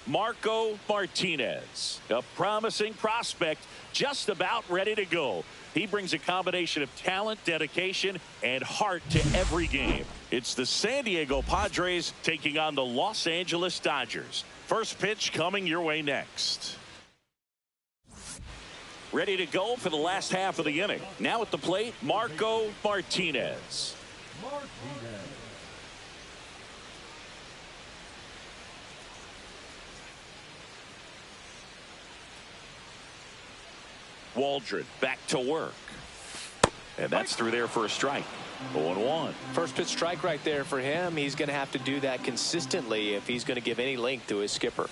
Marco Martinez, a promising prospect just about ready to go. He brings a combination of talent, dedication, and heart to every game. It's the San Diego Padres taking on the Los Angeles Dodgers. First pitch coming your way next. Ready to go for the last half of the inning. Now at the plate, Marco Martinez. Waldron back to work. And that's through there for a strike. 0-1. First pitch strike right there for him. He's going to have to do that consistently if he's going to give any length to his skipper.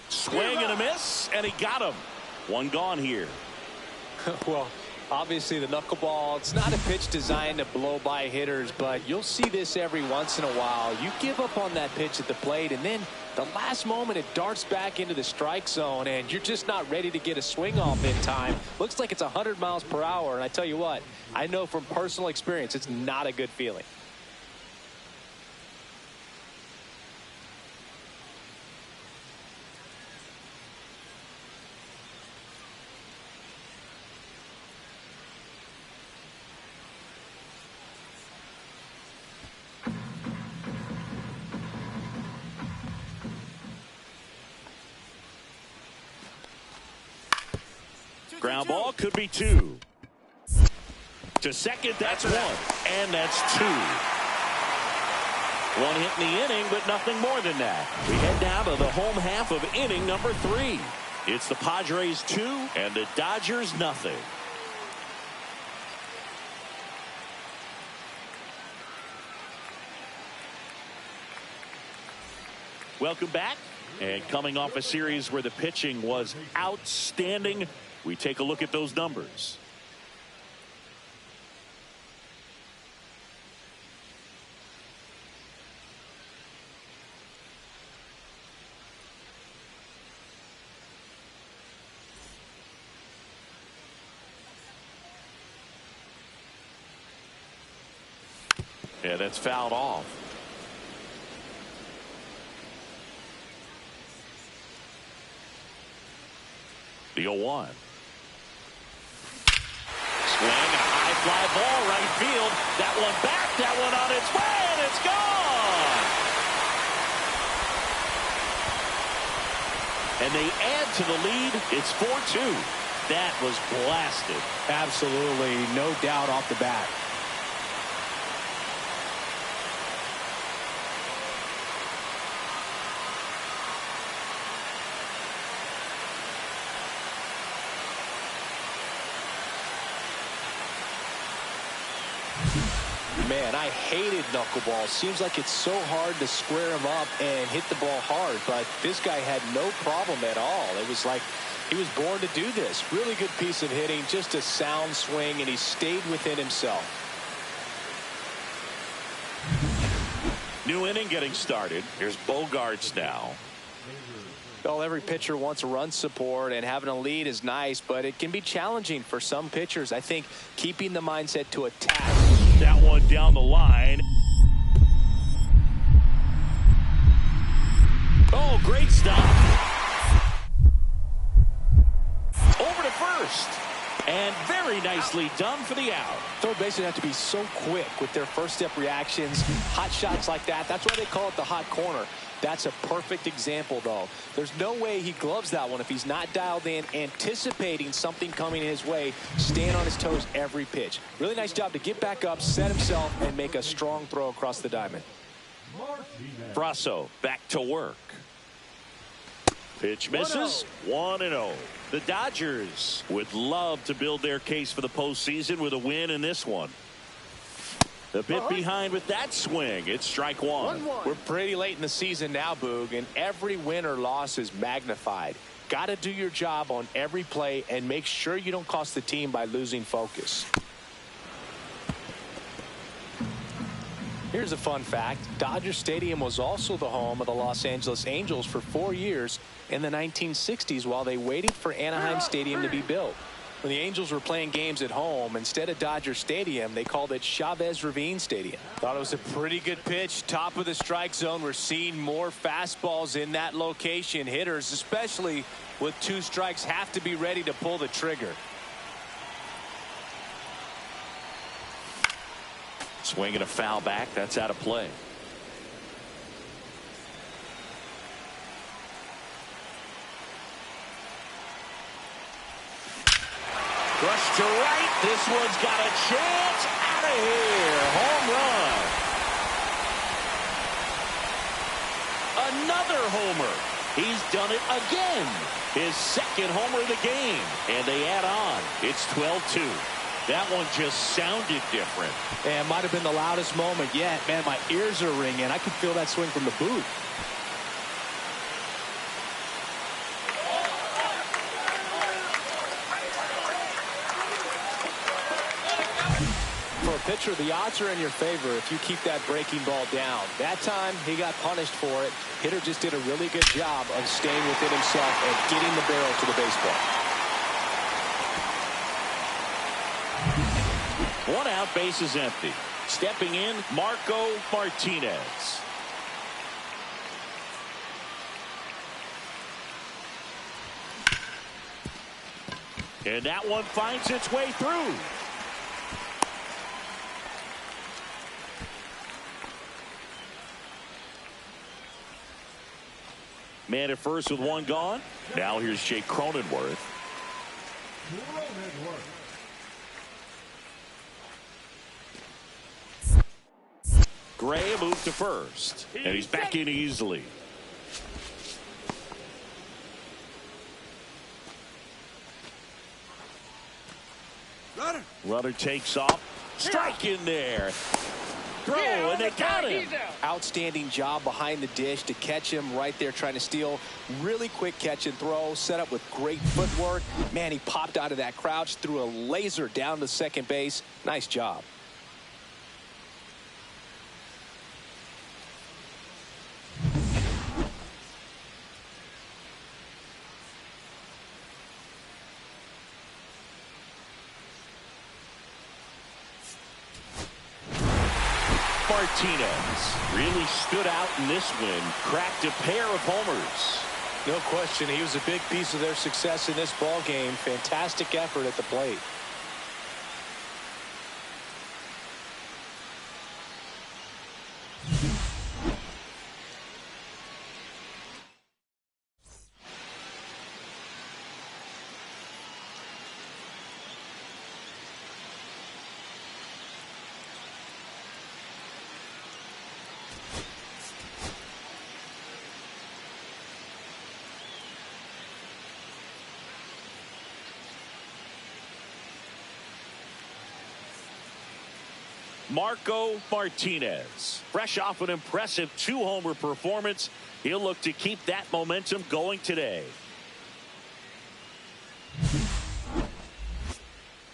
Swing and a miss, and he got him. One gone here. Well, obviously the knuckleball, it's not a pitch designed to blow by hitters, but you'll see this every once in a while. You give up on that pitch at the plate, and then the last moment it darts back into the strike zone, and you're just not ready to get a swing off in time. Looks like it's 100 miles per hour, and I tell you what, I know from personal experience it's not a good feeling. Ground ball could be 2. To second, that's 1. And that's 2. 1 hit in the inning, but nothing more than that. We head down to the home half of inning number 3. It's the Padres 2 and the Dodgers nothing. Welcome back. And coming off a series where the pitching was outstanding, we take a look at those numbers. Yeah, that's fouled off. The 0-1. Swing and a high fly ball right field. That one back, that one on its way, and it's gone. And they add to the lead. It's 4-2. That was blasted. Absolutely, no doubt off the bat. Man, I hated knuckleball. Seems like it's so hard to square him up and hit the ball hard, but this guy had no problem at all. It was like he was born to do this. Really good piece of hitting, just a sound swing, and he stayed within himself. New inning getting started. Here's Bogarts now. Well, every pitcher wants run support, and having a lead is nice, but it can be challenging for some pitchers. I think keeping the mindset to attack. That one down the line. Oh, great stop. Over to first. And very nicely done for the out. Third basemen have to be so quick with their first step reactions. Hot shots like that. That's why they call it the hot corner. That's a perfect example, though. There's no way he gloves that one if he's not dialed in, anticipating something coming his way, staying on his toes every pitch. Really nice job to get back up, set himself, and make a strong throw across the diamond. Brasso back to work. Pitch misses. 1-0. The Dodgers would love to build their case for the postseason with a win in this one. A bit behind with that swing. It's strike 1. We're pretty late in the season now, Boog, and every win or loss is magnified. Got to do your job on every play and make sure you don't cost the team by losing focus. Here's a fun fact. Dodger Stadium was also the home of the Los Angeles Angels for 4 years in the 1960s while they waited for Anaheim Stadium to be built. When the Angels were playing games at home, instead of Dodger Stadium, they called it Chavez Ravine Stadium. Thought it was a pretty good pitch. Top of the strike zone. We're seeing more fastballs in that location. Hitters, especially with 2 strikes, have to be ready to pull the trigger. Swing and a foul back. That's out of play. Rush to right. This one's got a chance. Out of here. Home run. Another homer. He's done it again. His second homer of the game. And they add on. It's 12-2. That one just sounded different. And might have been the loudest moment yet. Man, my ears are ringing. I could feel that swing from the booth. For a pitcher, the odds are in your favor if you keep that breaking ball down. That time, he got punished for it. Hitter just did a really good job of staying within himself and getting the barrel to the baseball. 1 out, base is empty. Stepping in, Marco Martinez. And that one finds its way through. Man at first with 1 gone. Now here's Jake Cronenworth. Gray moved to first, and he's back in easily. Runner takes off. Strike in there. Throw, and they got him. Outstanding job behind the dish to catch him right there trying to steal. Really quick catch and throw, set up with great footwork. Man, he popped out of that crouch, threw a laser down to second base. Nice job. Martinez really stood out in this win, cracked a pair of homers. No question, he was a big piece of their success in this ball game. Fantastic effort at the plate. Marco Martinez, fresh off an impressive 2-homer performance. He'll look to keep that momentum going today.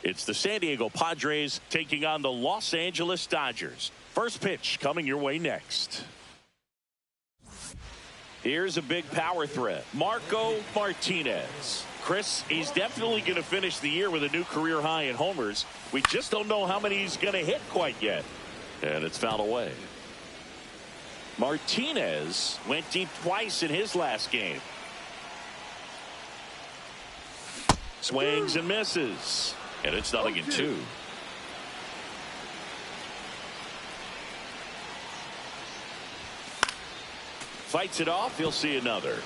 It's the San Diego Padres taking on the Los Angeles Dodgers. First pitch coming your way next. Here's a big power threat. Marco Martinez. Chris, he's definitely going to finish the year with a new career high in homers. We just don't know how many he's going to hit quite yet. And it's fouled away. Martinez went deep twice in his last game. Swings and misses. And it's 0-2. Fights it off. He'll see another.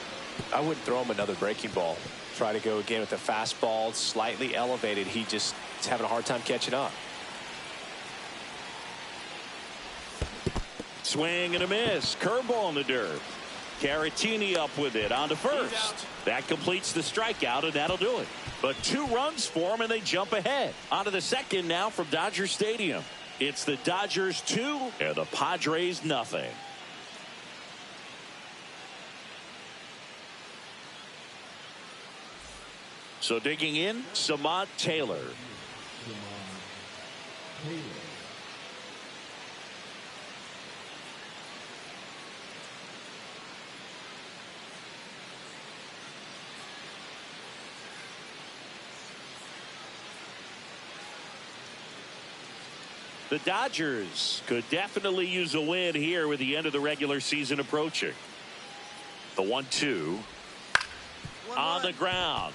I wouldn't throw him another breaking ball. Try to go again with the fastball, slightly elevated. He just is having a hard time catching up. Swing and a miss. Curveball in the dirt. Caratini up with it on to first. That completes the strikeout, and that'll do it. But 2 runs for him, and they jump ahead. On to the second now from Dodger Stadium. It's the Dodgers 2 and the Padres nothing. So digging in, Samad Taylor. The Dodgers could definitely use a win here with the end of the regular season approaching. The 1-2 on the ground.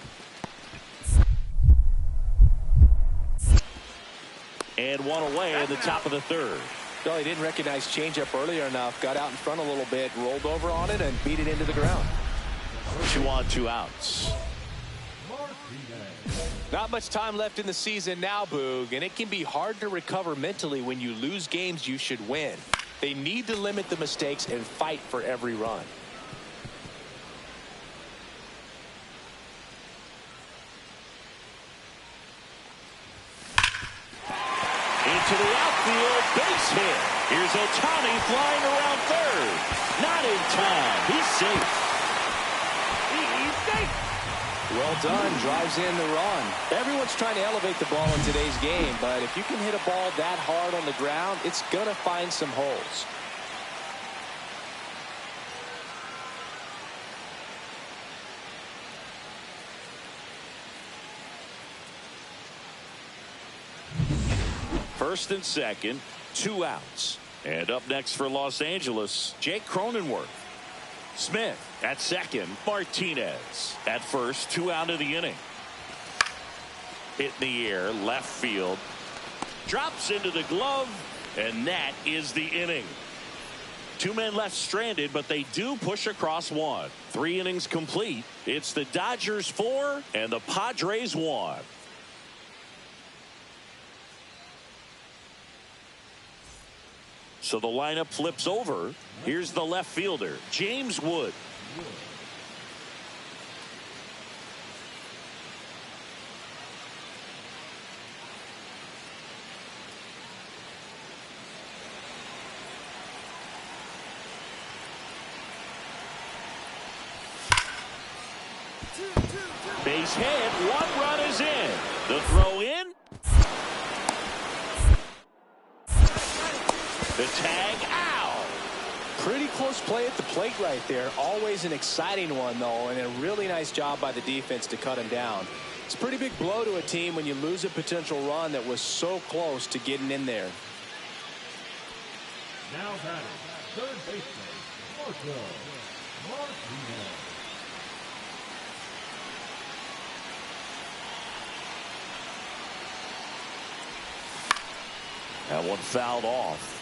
And one away in the top of the third. Well, he didn't recognize changeup earlier enough. Got out in front a little bit, rolled over on it, and beat it into the ground. 2 on, 2 outs. Not much time left in the season now, Boog, and it can be hard to recover mentally when you lose games you should win. They need to limit the mistakes and fight for every run. Into the outfield, base hit. Here's Ohtani flying around third. Not in time. He's safe. He's safe. Well done. Drives in the run. Everyone's trying to elevate the ball in today's game, but if you can hit a ball that hard on the ground, it's going to find some holes. First and second, 2 outs. And up next for Los Angeles, Jake Cronenworth. Smith at second, Martinez at first, 2 out of the inning. Hit in the air, left field. Drops into the glove, and that is the inning. 2 men left stranded, but they do push across 1. 3 innings complete. It's the Dodgers 4 and the Padres 1. So the lineup flips over. Here's the left fielder, James Wood. Base hit, 1 run is in. The throw in. The tag out. Pretty close play at the plate right there. Always an exciting one, though, and a really nice job by the defense to cut him down. It's a pretty big blow to a team when you lose a potential run that was so close to getting in there. Now batting, third baseman, Marco Martinez. That one fouled off.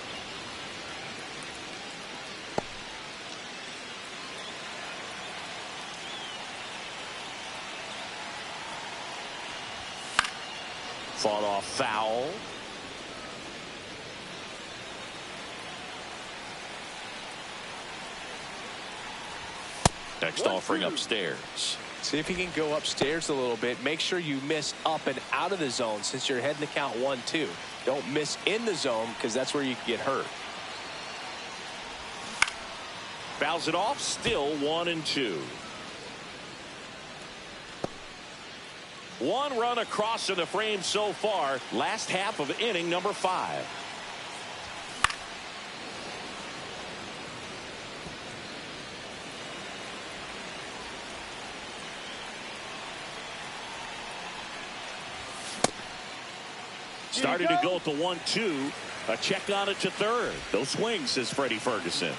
Fought off foul. Next offering upstairs. See if you can go upstairs a little bit. Make sure you miss up and out of the zone since you're heading to count 1-2. Don't miss in the zone because that's where you can get hurt. Fouls it off. Still 1-2. 1 run across in the frame so far. Last half of inning number 5. Started to go at the 1-2. A check on it to third. No swing, says Freddie Ferguson.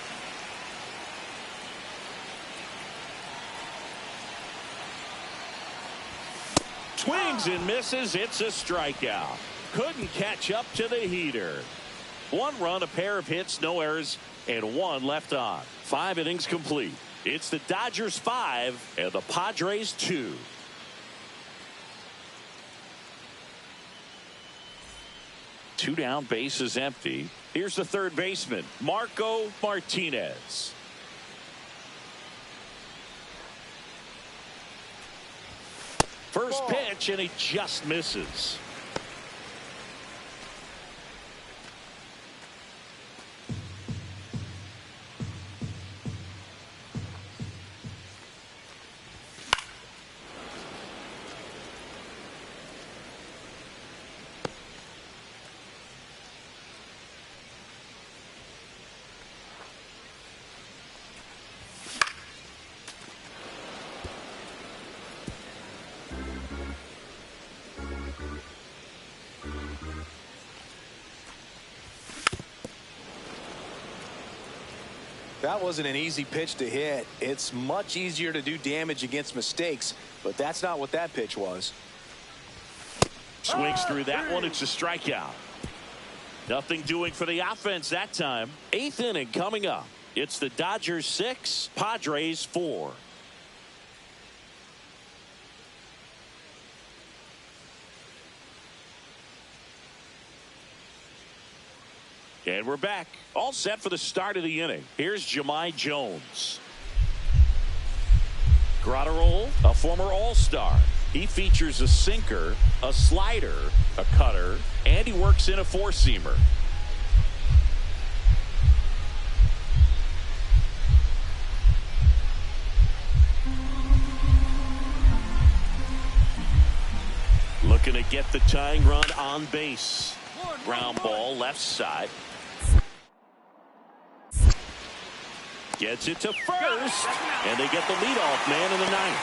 Swings and misses. It's a strikeout. Couldn't catch up to the heater. 1 run, a pair of hits, no errors, and 1 left on. 5 innings complete. It's the Dodgers 5 and the Padres 2. Two down, bases empty. Here's the third baseman, Marco Martinez. First pitch, and he just misses. That wasn't an easy pitch to hit. It's much easier to do damage against mistakes, but that's not what that pitch was. Swings through that one. It's a strikeout. Nothing doing for the offense that time. 8th inning coming up. It's the Dodgers 6, Padres 4. And we're back. All set for the start of the inning. Here's Jahmai Jones. Grotterol, a former All-Star. He features a sinker, a slider, a cutter, and he works in a four-seamer. Looking to get the tying run on base. Ground ball left side. Gets it to first, and they get the leadoff man in the ninth.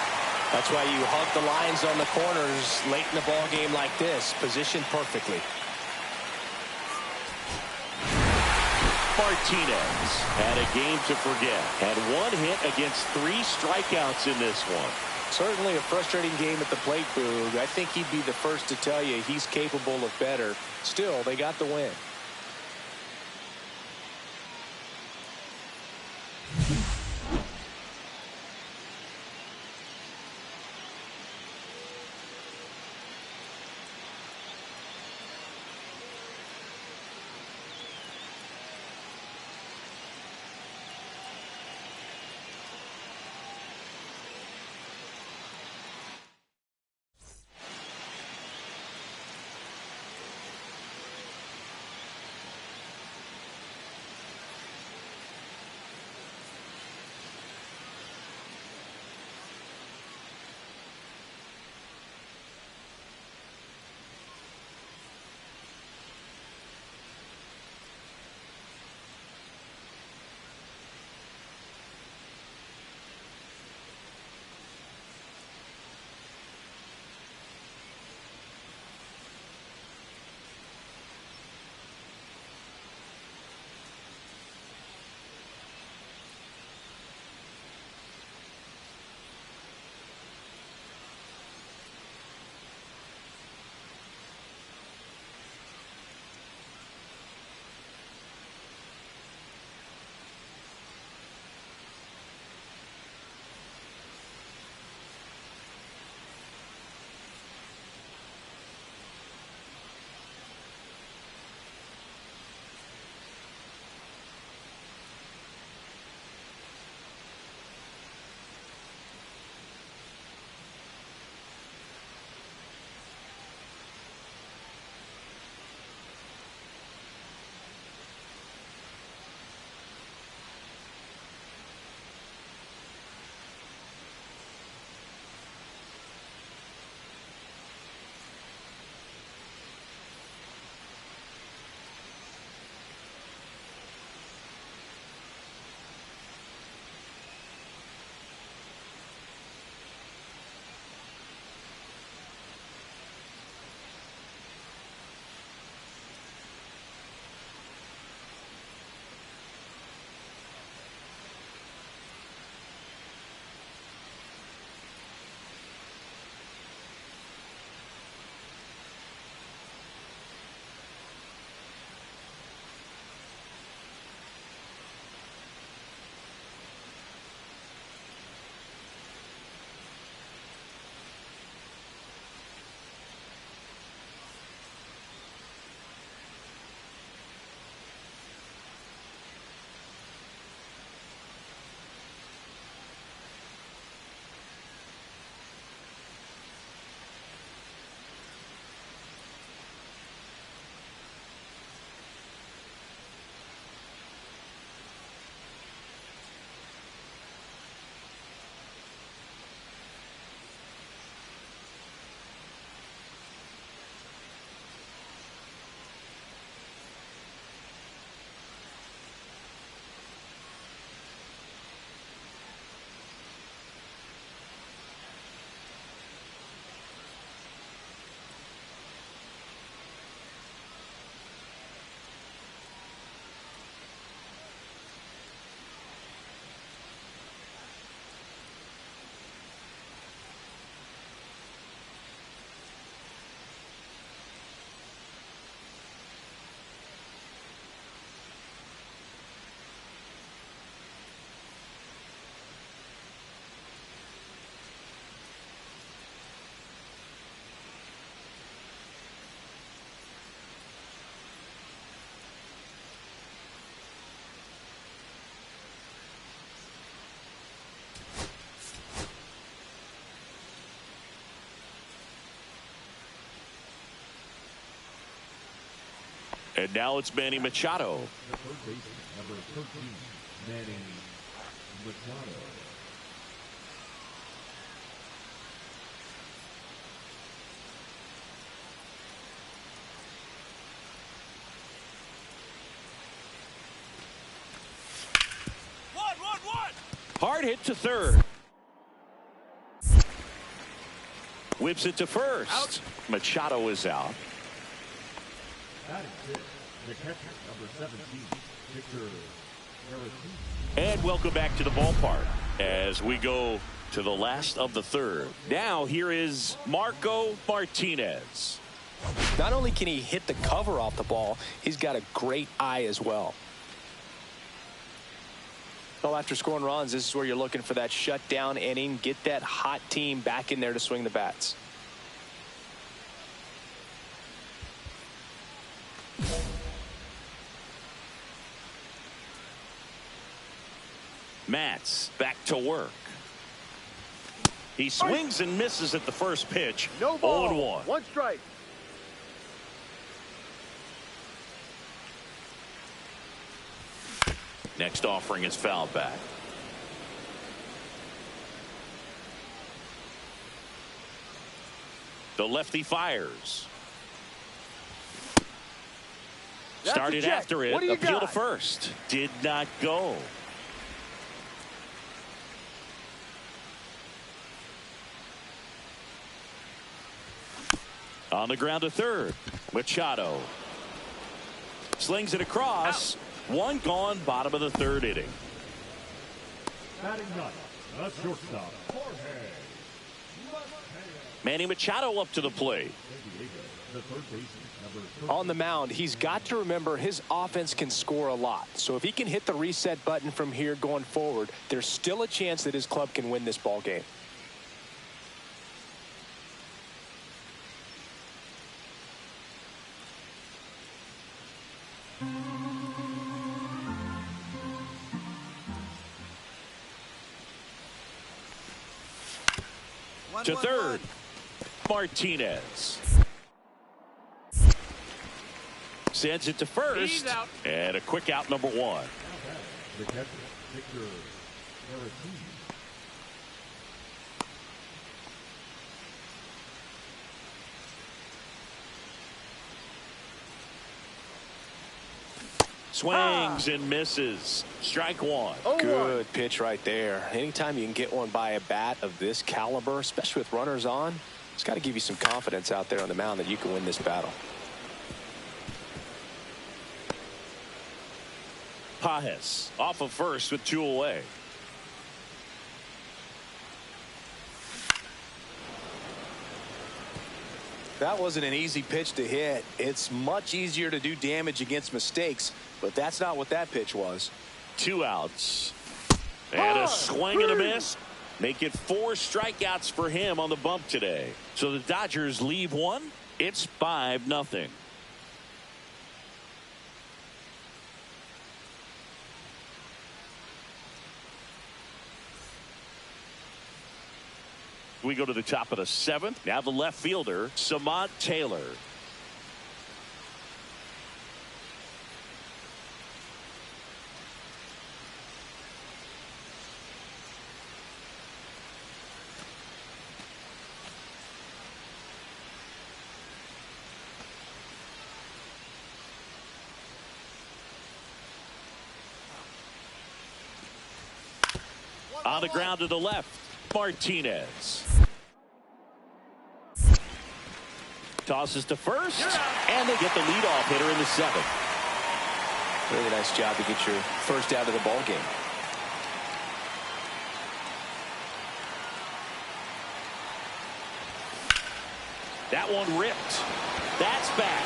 That's why you hug the lines on the corners late in the ball game like this, positioned perfectly. Martinez had a game to forget. Had 1 hit against 3 strikeouts in this one. Certainly a frustrating game at the plate, Boog. I think he'd be the first to tell you he's capable of better. Still, they got the win. And now it's Manny Machado. The third baseman, number 13, Manny Machado. Hard hit to third. Whips it to first. Out. Machado is out. Batting fifth, the catcher, number 17, Victor. And welcome back to the ballpark as we go to the last of the third. Now here is Marco Martinez. Not only can he hit the cover off the ball, he's got a great eye as well. Well, after scoring runs, this is where you're looking for that shutdown inning. Get that hot team back in there to swing the bats. Matz back to work. He swings and misses at the first pitch. No ball. 0-1. One strike. Next offering is fouled back. The lefty fires. Started after it. Appeal to first. Did not go. On the ground to third. Machado slings it across. Out. One gone, bottom of the third inning. Batting ninth, the shortstop, Jorge. Manny Machado up to the plate. The third baseman, number 13. On the mound, he's got to remember his offense can score a lot. So if he can hit the reset button from here going forward, there's still a chance that his club can win this ball game. To third, Martinez sends it to first, and a quick out, number one. The catcher, Victor. Swings and misses. Strike one. Good pitch right there. Anytime you can get one by a bat of this caliber, especially with runners on, it's got to give you some confidence out there on the mound that you can win this battle. Pajes off of first with two away. That wasn't an easy pitch to hit. It's much easier to do damage against mistakes, but that's not what that pitch was. 2 outs. And a swing and a miss. Make it 4 strikeouts for him on the bump today. So the Dodgers leave one. It's 5-0. We go to the top of the 7th. Now the left fielder, Samant Taylor. On the ground to the left, Martinez. Tosses to first, and they get the leadoff hitter in the 7th. Really nice job to get your first out of the ball game. That one ripped. That's back.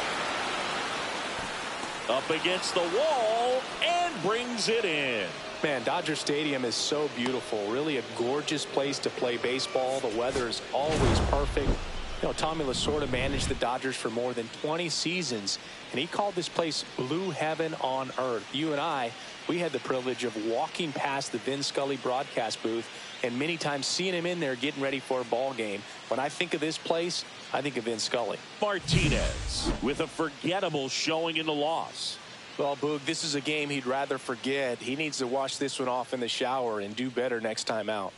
Up against the wall and brings it in. Man, Dodger Stadium is so beautiful. Really a gorgeous place to play baseball. The weather is always perfect. You know, Tommy Lasorda managed the Dodgers for more than 20 seasons, and he called this place blue heaven on earth. You and I, we had the privilege of walking past the Vin Scully broadcast booth and many times seeing him in there getting ready for a ball game. When I think of this place, I think of Vin Scully. Martinez with a forgettable showing in the loss. Well, Boog, this is a game he'd rather forget. He needs to wash this one off in the shower and do better next time out.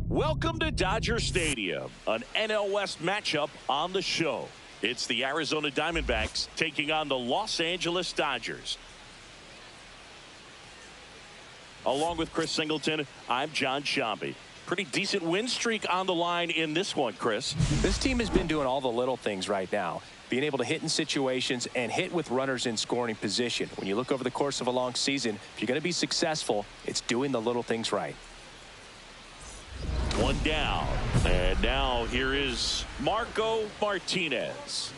Welcome to Dodger Stadium, an NL West matchup on the show. It's the Arizona Diamondbacks taking on the Los Angeles Dodgers. Along with Chris Singleton, I'm John Shambi. Pretty decent win streak on the line in this one, Chris. This team has been doing all the little things right now. Being able to hit in situations and hit with runners in scoring position. When you look over the course of a long season, if you're going to be successful, it's doing the little things right. One down. And now here is Marco Martinez.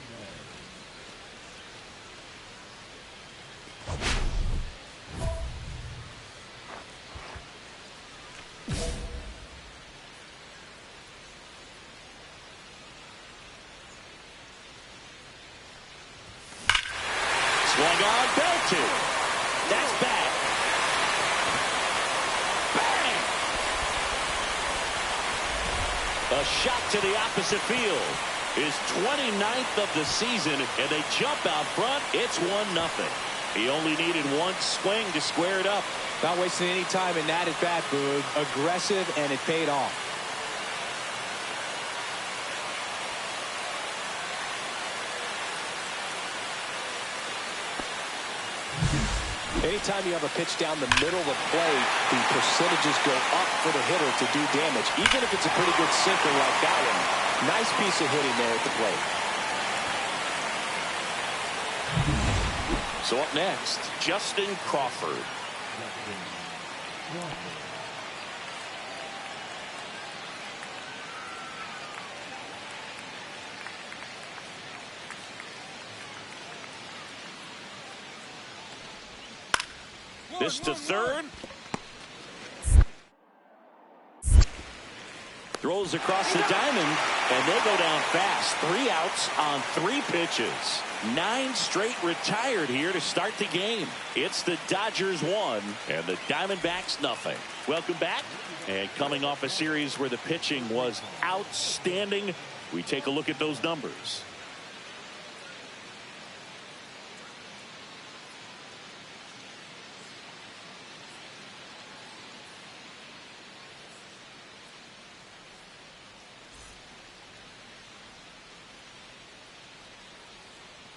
Swung on, belted. That's back. Bang! A shot to the opposite field. His 29th of the season, and they jump out front. It's 1-0. He only needed one swing to square it up. Not wasting any time in that at bat, Boog. Aggressive, and it paid off. Anytime you have a pitch down the middle of the plate, the percentages go up for the hitter to do damage, even if it's a pretty good sinker like that one. Nice piece of hitting there at the plate. So up next, Justin Crawford. This to third. Throws across the diamond, and they go down fast. 3 outs on 3 pitches. 9 straight retired here to start the game. It's the Dodgers 1 and the Diamondbacks nothing. Welcome back. And coming off a series where the pitching was outstanding, we take a look at those numbers.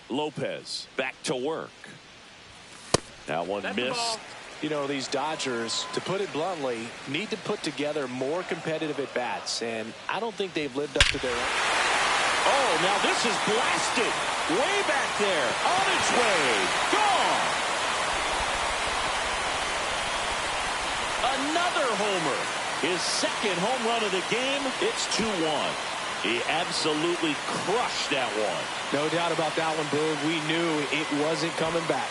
Lopez back to work. That one missed. You know, these Dodgers, to put it bluntly, need to put together more competitive at-bats, and I don't think they've lived up to their own. Oh, now this is blasted. Way back there. On its way. Gone. another homer. His second home run of the game. It's 2-1. He absolutely crushed that one. No doubt about that one, Boog. We knew it wasn't coming back.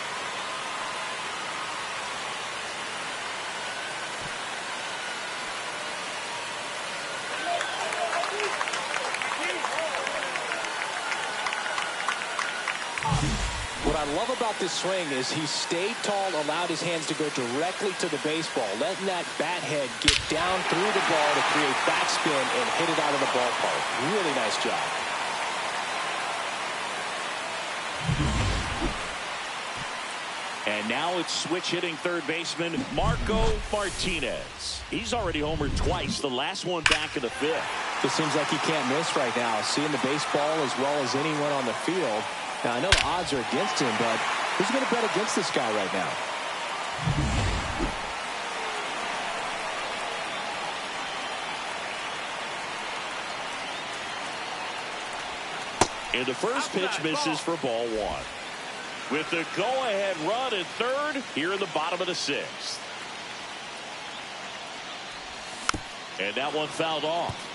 What I love about this swing is he stayed tall, allowed his hands to go directly to the baseball, letting that bat head get down through the ball to create backspin and hit it out of the ballpark. Really nice job. And now it's switch hitting third baseman Marco Martinez. He's already homered twice, the last one back in the fifth. It seems like he can't miss right now, seeing the baseball as well as anyone on the field. Now, I know the odds are against him, but who's going to bet against this guy right now? And the first pitch misses for ball one. With the go-ahead run at third here in the bottom of the sixth. And that one fouled off.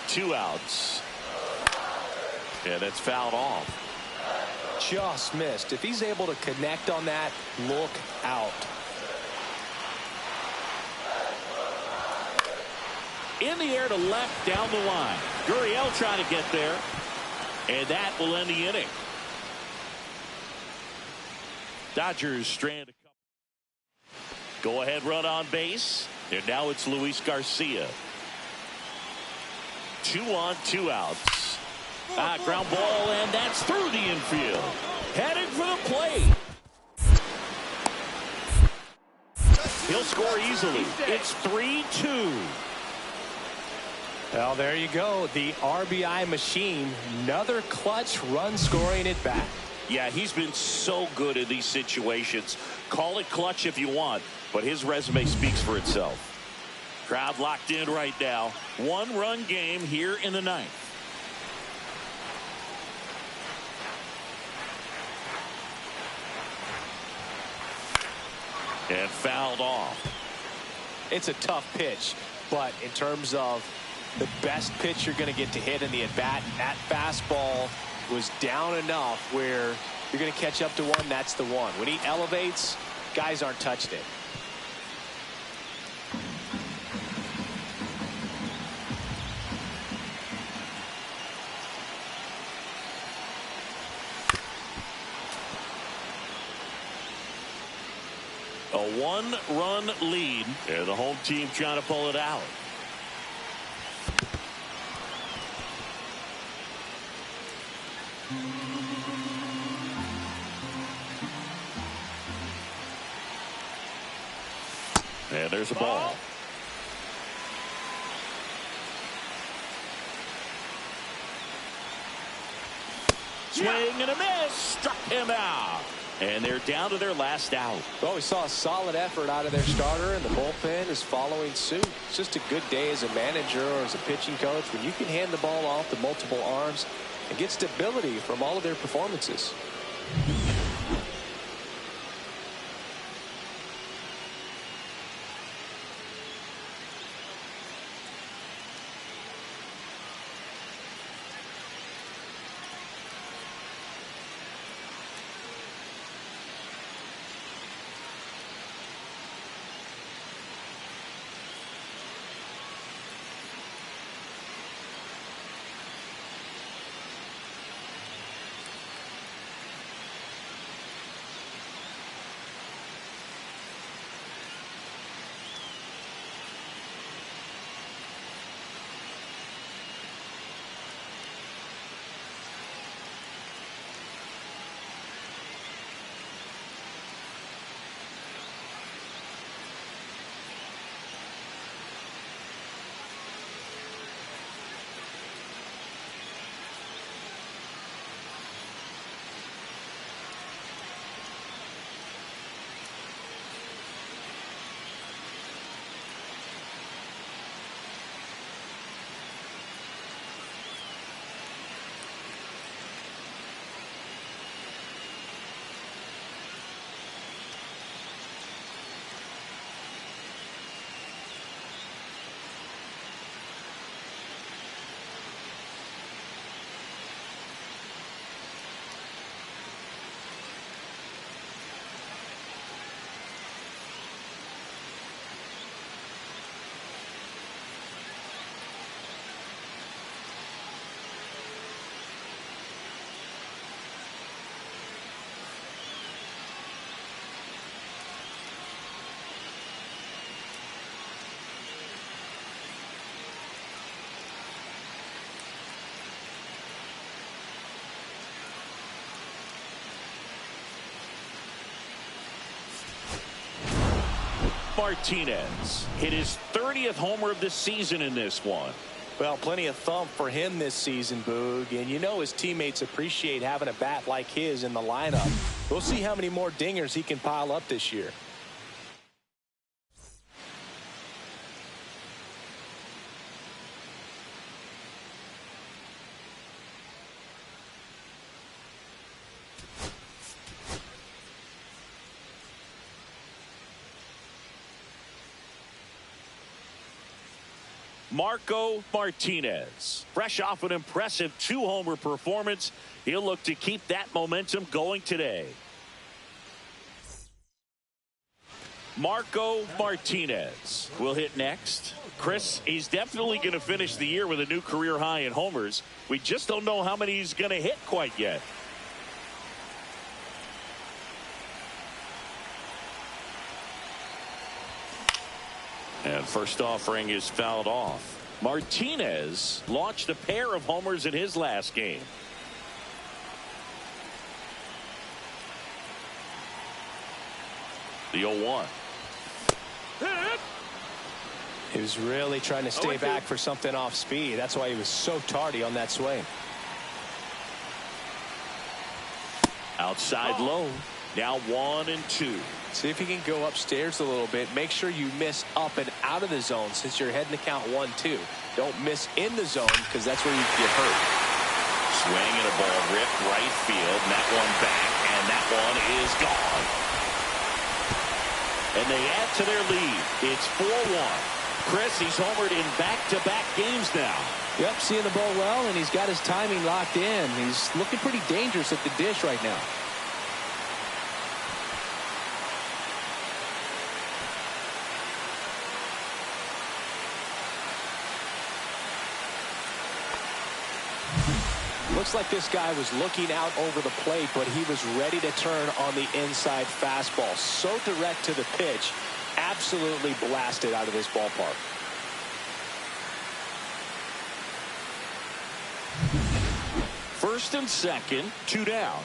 Two outs. And it's fouled off. Just missed. If he's able to connect on that, look out. In the air to left down the line. Gurriel trying to get there. And that will end the inning. Dodgers strand a couple. Go ahead run on base. And now it's Luis Garcia. 2 on, 2 outs. Ground ball, and that's through the infield. Headed for the plate. He'll score easily. It's 3-2. Well, there you go. The RBI machine. Another clutch run scoring at bat. Yeah, he's been so good in these situations. Call it clutch if you want, but his resume speaks for itself. Crowd locked in right now. 1-run game here in the ninth. And fouled off. It's a tough pitch, but in terms of the best pitch you're going to get to hit in the at-bat, that fastball was down enough where you're going to catch up to one. That's the one. When he elevates, guys aren't touched it. A 1-run lead, and the home team trying to pull it out. And there's a ball. Swing and a miss. Struck him out. And they're down to their last out. Well, we saw a solid effort out of their starter, and the bullpen is following suit. It's just a good day as a manager or as a pitching coach when you can hand the ball off to multiple arms and get stability from all of their performances. Martinez hit his 30th homer of the season in this one. Well, plenty of thump for him this season, Boog. And you know his teammates appreciate having a bat like his in the lineup. We'll see how many more dingers he can pile up this year. Marco Martinez, fresh off an impressive 2-homer performance. He'll look to keep that momentum going today. Marco Martinez will hit next. Chris, he's definitely going to finish the year with a new career high in homers. We just don't know how many he's going to hit quite yet. And first offering is fouled off. Martinez launched a pair of homers in his last game. The 0-1. He was really trying to stay back for something off speed. That's why he was so tardy on that swing. Outside low. Now 1-2. See if you can go upstairs a little bit. Make sure you miss up and out of the zone since you're heading to count 1-2. Don't miss in the zone because that's where you get hurt. Swing and a ball ripped right field. And that one back. And that one is gone. And they add to their lead. It's 4-1. Chris, he's homered in back-to-back games now. Yep, seeing the ball well, and he's got his timing locked in. He's looking pretty dangerous at the dish right now. Looks like this guy was looking out over the plate, but he was ready to turn on the inside fastball. So direct to the pitch, absolutely blasted out of this ballpark. First and second, 2 down.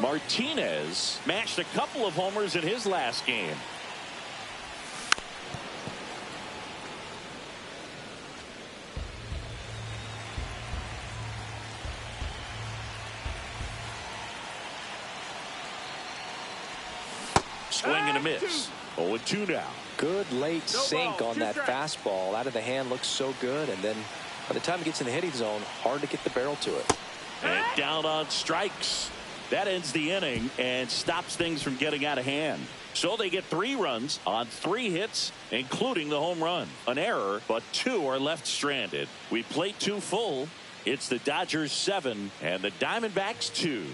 Martinez matched a couple of homers in his last game. Swing and a miss. 0-2 now. Good late sink on that fastball. Out of the hand looks so good, and then by the time it gets in the hitting zone, hard to get the barrel to it. And down on strikes. That ends the inning and stops things from getting out of hand. So they get 3 runs on 3 hits, including the home run. An error, but 2 are left stranded. We play 2 full. It's the Dodgers 7 and the Diamondbacks 2.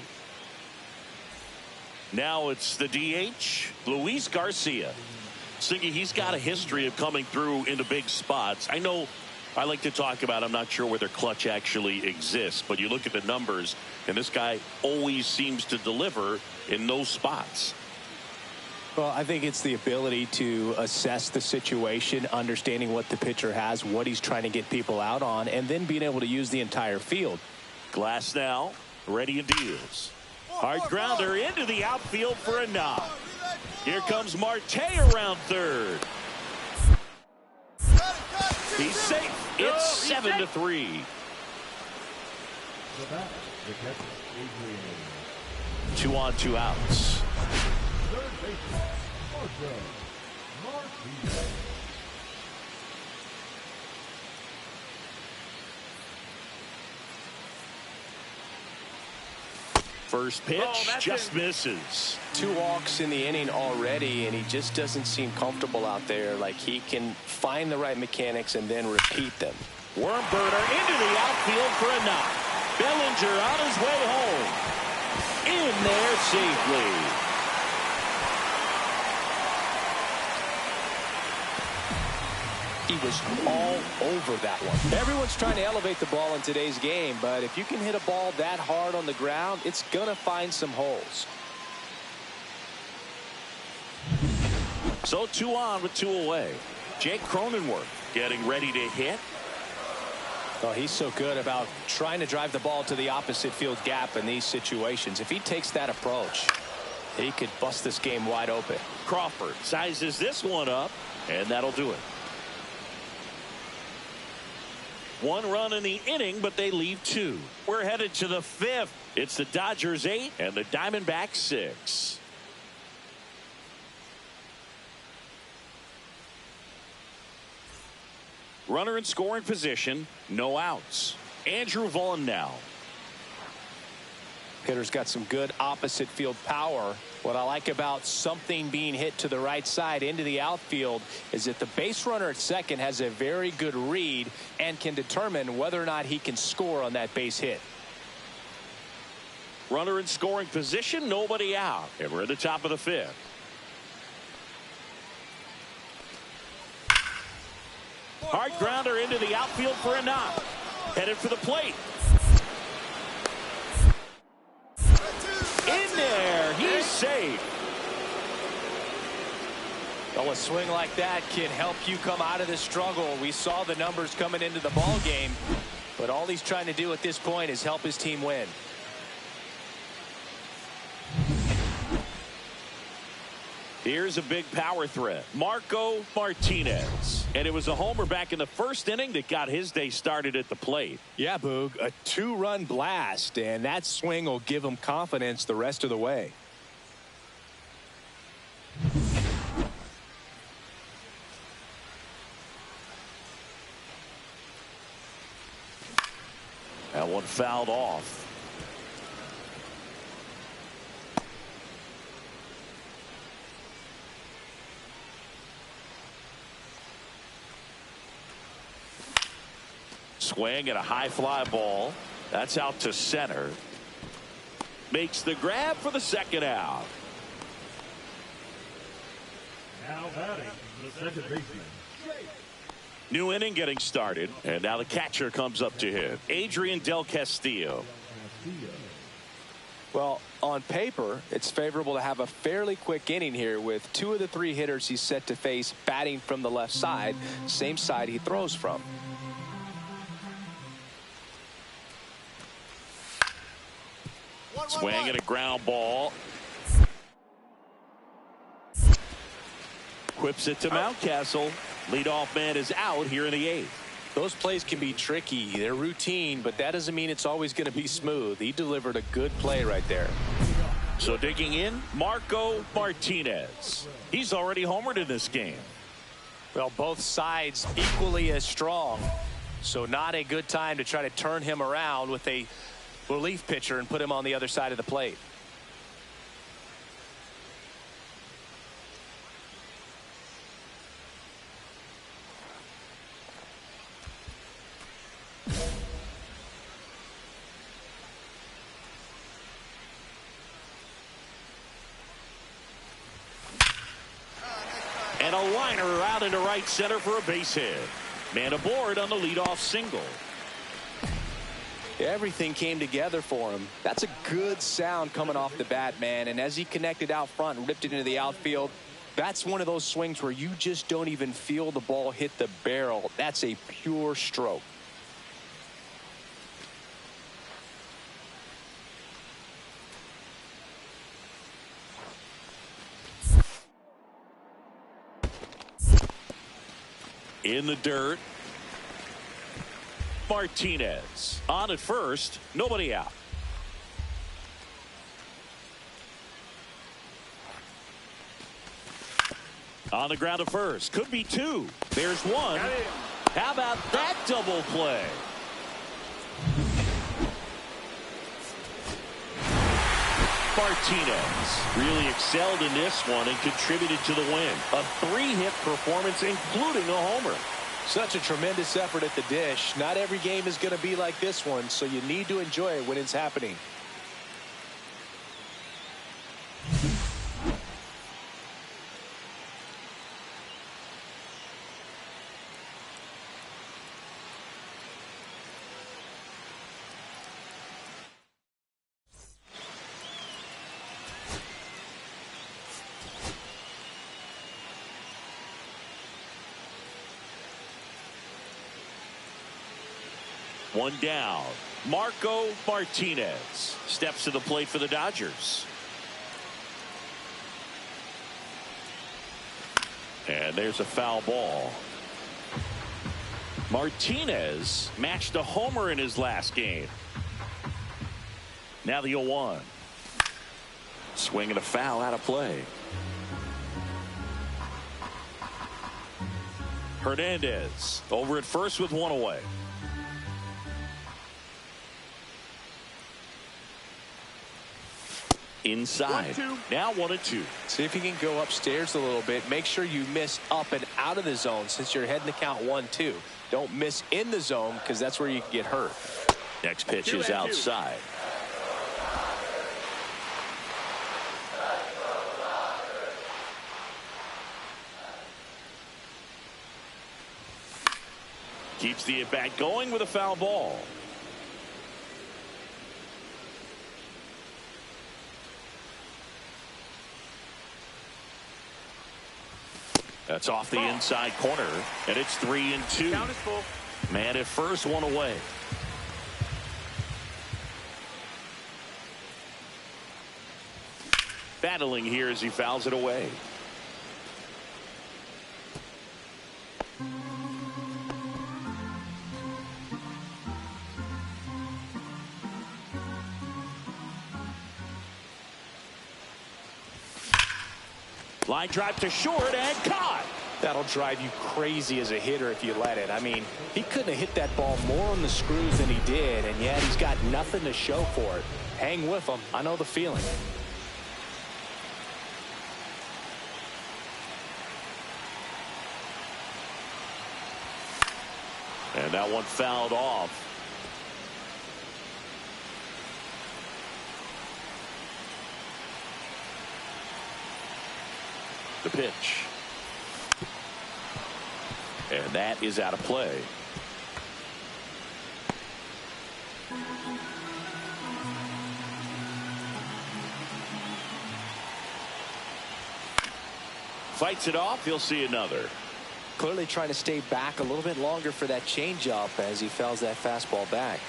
Now it's the DH, Luis Garcia. Siggy, he's got a history of coming through into big spots. I know I like to talk about, I'm not sure whether clutch actually exists, but you look at the numbers, and this guy always seems to deliver in those spots. Well, I think it's the ability to assess the situation, understanding what the pitcher has, what he's trying to get people out on, and then being able to use the entire field. Glass now, ready and deals. Hard grounder into the outfield for a knock. Here comes Marte around third. He's safe. It's 7-3. 2 on, 2 outs. First pitch just misses. 2 walks in the inning already, and he just doesn't seem comfortable out there. Like he can find the right mechanics and then repeat them. Worm burner into the outfield for a knock. Bellinger on his way home. In there safely. He was all over that one. Everyone's trying to elevate the ball in today's game, but if you can hit a ball that hard on the ground, it's going to find some holes. So 2 on with 2 away. Jake Cronenworth getting ready to hit. Oh, he's so good about trying to drive the ball to the opposite field gap in these situations. If he takes that approach, He could bust this game wide open. Crawford sizes this one up, and that'll do it. 1 run in the inning, but they leave 2. We're headed to the 5th. It's the Dodgers 8 and the Diamondbacks 6. Runner in scoring position, no outs. Andrew Vaughn now. Hitter's got some good opposite field power. What I like about something being hit to the right side into the outfield is that the base runner at second has a very good read and can determine whether or not he can score on that base hit. Runner in scoring position, nobody out. And we're at the top of the 5th. Hard grounder into the outfield for a knock. Headed for the plate. In there, he's safe. Well, a swing like that can help you come out of this struggle. We saw the numbers coming into the ball game, but all he's trying to do at this point is help his team win. Here's a big power threat, Marco Martinez. And it was a homer back in the 1st inning that got his day started at the plate. Yeah, Boog, a 2-run blast, and that swing will give him confidence the rest of the way. That one fouled off. Swing and a high fly ball. That's out to center. Makes the grab for the 2nd out. Now batting the second baseman. New inning getting started, and now the catcher comes up to hit. Adrian Del Castillo. Well, on paper, it's favorable to have a fairly quick inning here with 2 of the 3 hitters he's set to face batting from the left side, same side he throws from. Swing and a ground ball. Quips it to Mountcastle. Leadoff man is out here in the 8th. Those plays can be tricky. They're routine, but that doesn't mean it's always going to be smooth. He delivered a good play right there. So digging in, Marco Martinez. He's already homered in this game. Well, both sides equally as strong. So not a good time to try to turn him around with a relief pitcher and put him on the other side of the plate. And a liner out into right center for a base hit. Man aboard on the leadoff single. Everything came together for him. That's a good sound coming off the bat, man. And as he connected out front and ripped it into the outfield, that's one of those swings where you just don't even feel the ball hit the barrel. That's a pure stroke. In the dirt. Martinez on at first, nobody out. On the ground at first, could be 2. There's 1. How about that double play? Martinez really excelled in this one and contributed to the win. A 3-hit performance, including a homer. Such a tremendous effort at the dish. Not every game is going to be like this one, so you need to enjoy it when it's happening. One down. Marco Martinez steps to the plate for the Dodgers. And there's a foul ball. Martinez matched a homer in his last game. Now the 0-1. Swing and a foul out of play. Hernandez over at first with one away. Inside. 1-2. Now 1-2. See if you can go upstairs a little bit. Make sure you miss up and out of the zone since you're heading to count 1-2. Don't miss in the zone because that's where you can get hurt. Next pitch is outside. Keeps the at-bat going with a foul ball. That's off the inside corner, and it's 3-2. Count is full. Man at first, one away. Battling here as he fouls it away. Line drive to short and caught. That'll drive you crazy as a hitter if you let it. I mean, he couldn't have hit that ball more on the screws than he did, and yet he's got nothing to show for it. Hang with him. I know the feeling. And that one fouled off. The pitch. And that is out of play. Fights it off. He'll see another. Clearly trying to stay back a little bit longer for that changeup as he fouls that fastball back.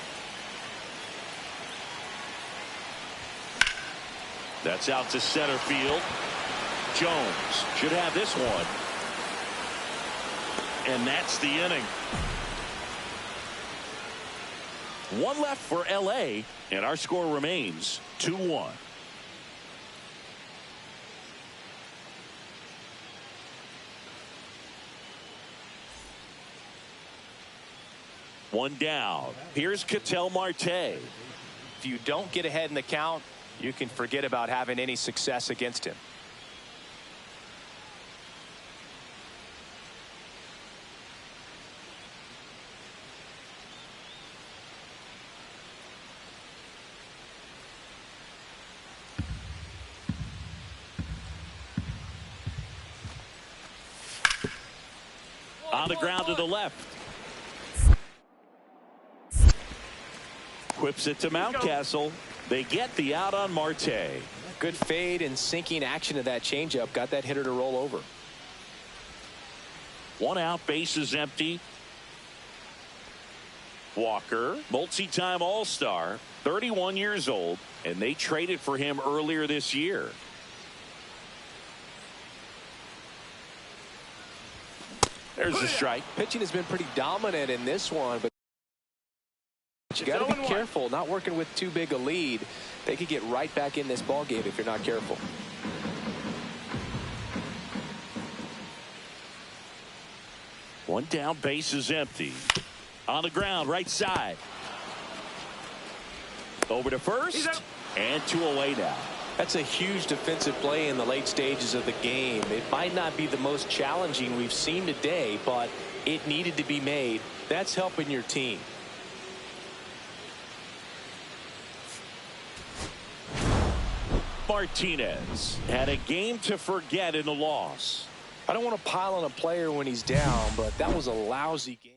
That's out to center field. Jones should have this one. And that's the inning. One left for LA, and our score remains 2-1. One down. Here's Ketel Marte. If you don't get ahead in the count, you can forget about having any success against him. On the ground to the left. Whips it to Mountcastle. They get the out on Marte. Good fade and sinking action of that changeup. Got that hitter to roll over. One out, bases empty. Walker, multi-time All-Star, 31 years old, and they traded for him earlier this year. There's the strike. Pitching has been pretty dominant in this one, but you got to be careful. Not working with too big a lead. They could get right back in this ball game if you're not careful. One down, bases empty. On the ground, right side. Over to first, and 2 away now. That's a huge defensive play in the late stages of the game. It might not be the most challenging we've seen today, but it needed to be made. That's helping your team. Martinez had a game to forget in the loss. I don't want to pile on a player when he's down, but that was a lousy game.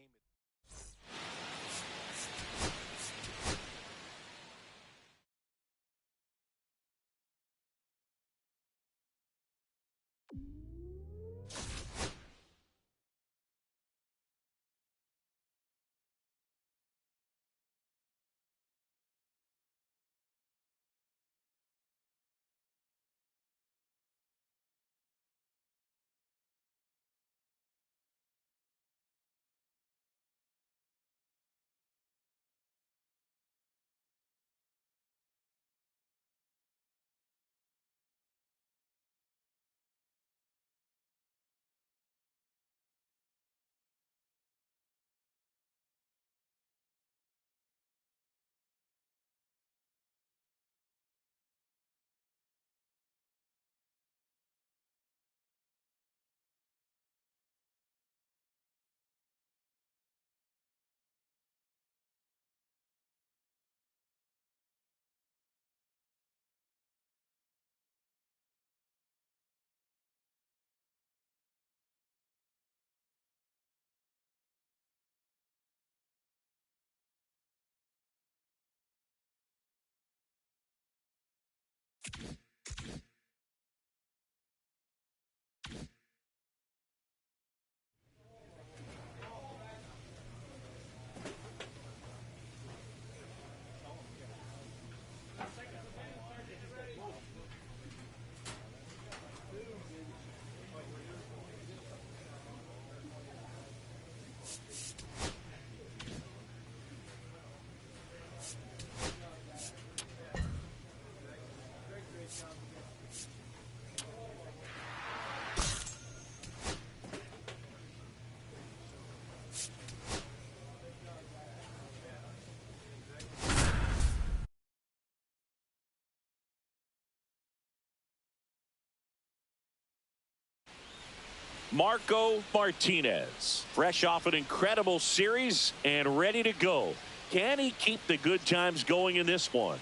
Marco Martinez, fresh off an incredible series and ready to go. Can he keep the good times going in this one?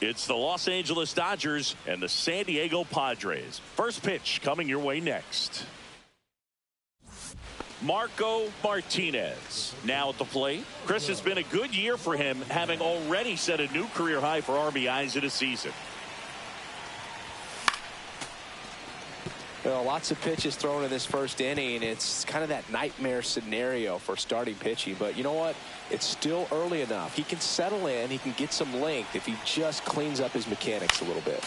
It's the Los Angeles Dodgers and the San Diego Padres. First pitch coming your way next. Marco Martinez now at the plate. Chris, has been a good year for him, having already set a new career high for RBIs in a season. Well, lots of pitches thrown in this first inning. It's kind of that nightmare scenario for starting pitching. But you know what? It's still early enough. He can settle in. He can get some length if he just cleans up his mechanics a little bit.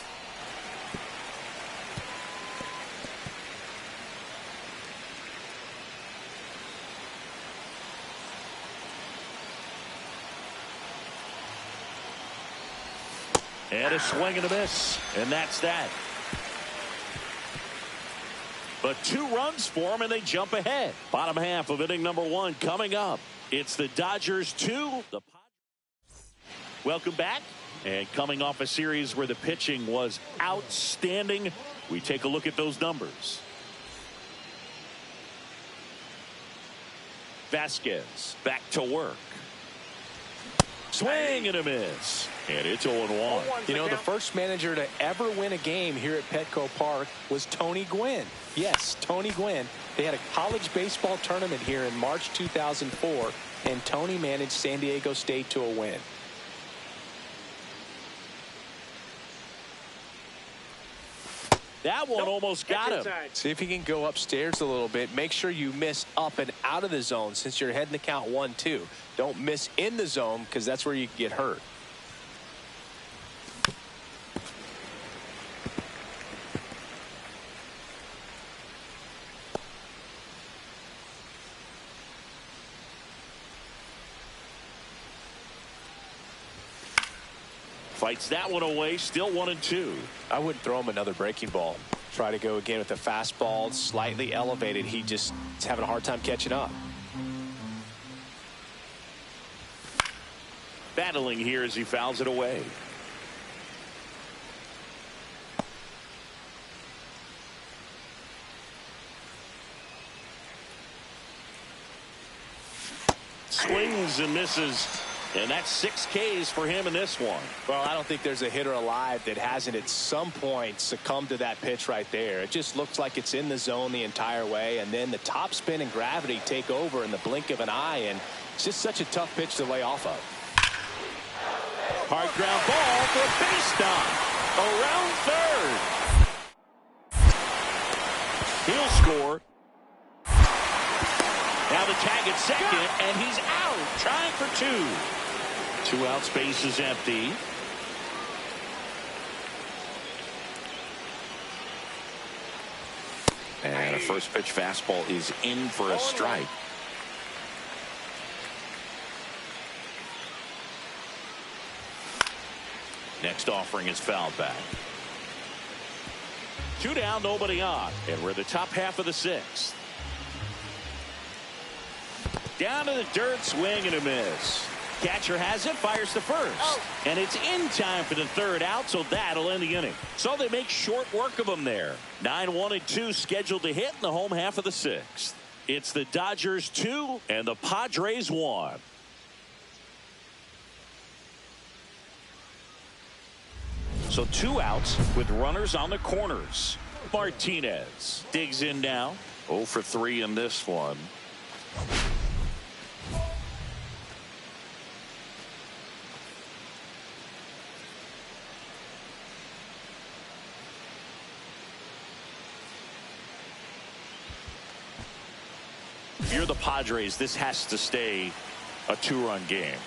And a swing and a miss. And that's that. But 2 runs for them, and they jump ahead. Bottom half of inning number 1 coming up. It's the Dodgers 2. Welcome back. And coming off a series where the pitching was outstanding, we take a look at those numbers. Vasquez back to work. Swing and a miss. And it's 0-1. You know, the first manager to ever win a game here at Petco Park was Tony Gwynn. Yes, Tony Gwynn. They had a college baseball tournament here in March 2004, and Tony managed San Diego State to a win. That one almost got him. See if he can go upstairs a little bit. Make sure you miss up and out of the zone since you're heading to count 1-2. Don't miss in the zone because that's where you get hurt. Fights that one away, still 1-2. I wouldn't throw him another breaking ball. Try to go again with the fastball, slightly elevated. He just is having a hard time catching up. Battling here as he fouls it away. Swings and misses. And that's 6 Ks for him in this one. Well, I don't think there's a hitter alive that hasn't at some point succumbed to that pitch right there. It just looks like it's in the zone the entire way, and then the top spin and gravity take over in the blink of an eye, and it's just such a tough pitch to lay off of. Hard ground ball for a base knock. Around third. He'll score. Now the tag at second, and he's out, trying for 2. 2 outs, base is empty. And a first pitch fastball is in for a strike. Next offering is fouled back. 2 down, nobody on, and we're in the top half of the 6th. Down to the dirt, swing and a miss. Catcher has it, fires to first. And it's in time for the 3rd out, so that'll end the inning. So they make short work of them there. 9-1-2 scheduled to hit in the home half of the 6th. It's the Dodgers 2 and the Padres 1. So 2 outs with runners on the corners. Martinez digs in now. 0 for 3 in this one. If you're the Padres, this has to stay a 2-run game.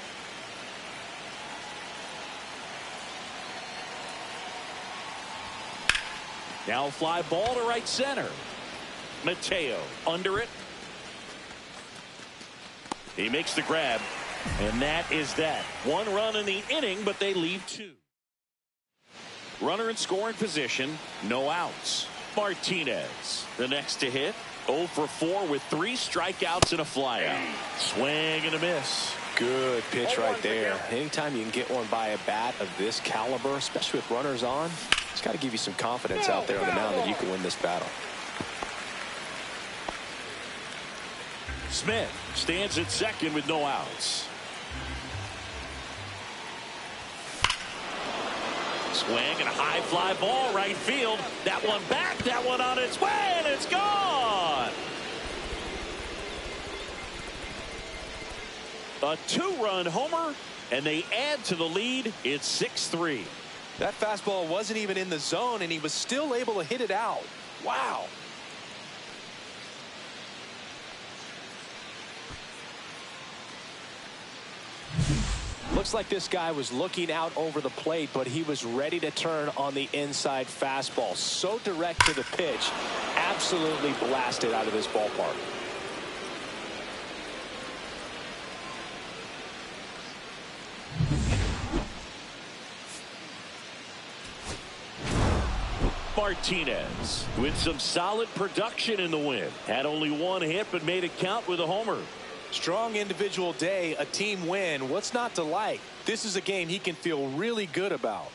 Now fly ball to right center. Mateo under it. He makes the grab, and that is that. 1 run in the inning, but they leave 2. Runner in scoring position, no outs. Martinez, the next to hit. 0 for 4 with 3 strikeouts and a flyout. Swing and a miss. Good pitch right there. Anytime you can get one by a bat of this caliber, especially with runners on, it's got to give you some confidence out there on the mound that you can win this battle. Smith stands at second with no outs. Swing and a high fly ball right field. That one back, that one on its way, and it's gone. A 2-run homer, and they add to the lead. It's 6-3. That fastball wasn't even in the zone, and he was still able to hit it out. Wow. Looks like this guy was looking out over the plate, but he was ready to turn on the inside fastball. So direct to the pitch. Absolutely blasted out of this ballpark. Martinez with some solid production in the win. Had only 1 hit, but made it count with a homer. Strong individual day, a team win. What's not to like? This is a game he can feel really good about.